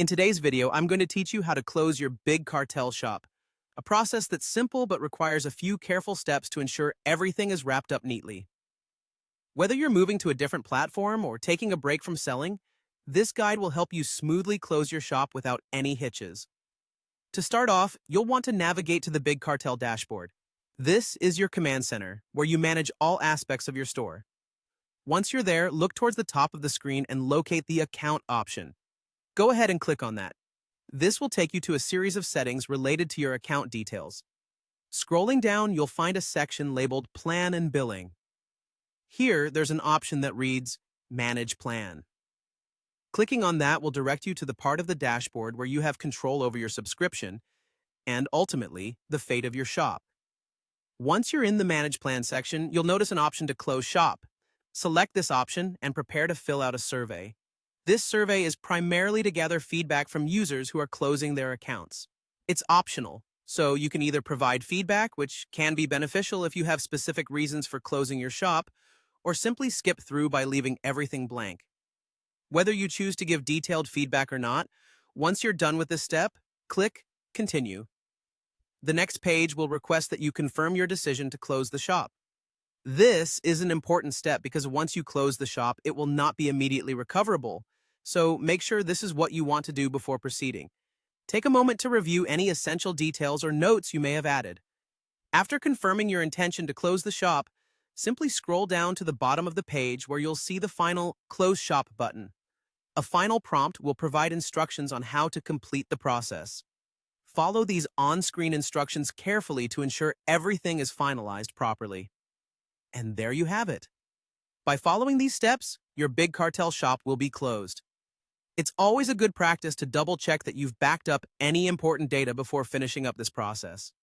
In today's video, I'm going to teach you how to close your Big Cartel shop, a process that's simple but requires a few careful steps to ensure everything is wrapped up neatly. Whether you're moving to a different platform or taking a break from selling, this guide will help you smoothly close your shop without any hitches. To start off, you'll want to navigate to the Big Cartel dashboard. This is your command center, where you manage all aspects of your store. Once you're there, look towards the top of the screen and locate the Account option. Go ahead and click on that. This will take you to a series of settings related to your account details. Scrolling down, you'll find a section labeled Plan and Billing. Here, there's an option that reads Manage Plan. Clicking on that will direct you to the part of the dashboard where you have control over your subscription and, ultimately, the fate of your shop. Once you're in the Manage Plan section, you'll notice an option to close shop. Select this option and prepare to fill out a survey. This survey is primarily to gather feedback from users who are closing their accounts. It's optional, so you can either provide feedback, which can be beneficial if you have specific reasons for closing your shop, or simply skip through by leaving everything blank. Whether you choose to give detailed feedback or not, once you're done with this step, click Continue. The next page will request that you confirm your decision to close the shop. This is an important step because once you close the shop, it will not be immediately recoverable, so make sure this is what you want to do before proceeding. Take a moment to review any essential details or notes you may have added. After confirming your intention to close the shop, simply scroll down to the bottom of the page where you'll see the final Close Shop button. A final prompt will provide instructions on how to complete the process. Follow these on-screen instructions carefully to ensure everything is finalized properly. And there you have it. By following these steps, your Big Cartel shop will be closed. It's always a good practice to double-check that you've backed up any important data before finishing up this process.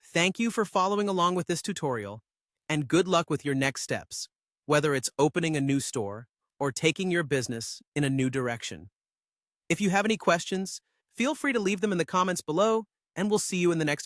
Thank you for following along with this tutorial, and good luck with your next steps, whether it's opening a new store or taking your business in a new direction. If you have any questions, feel free to leave them in the comments below, and we'll see you in the next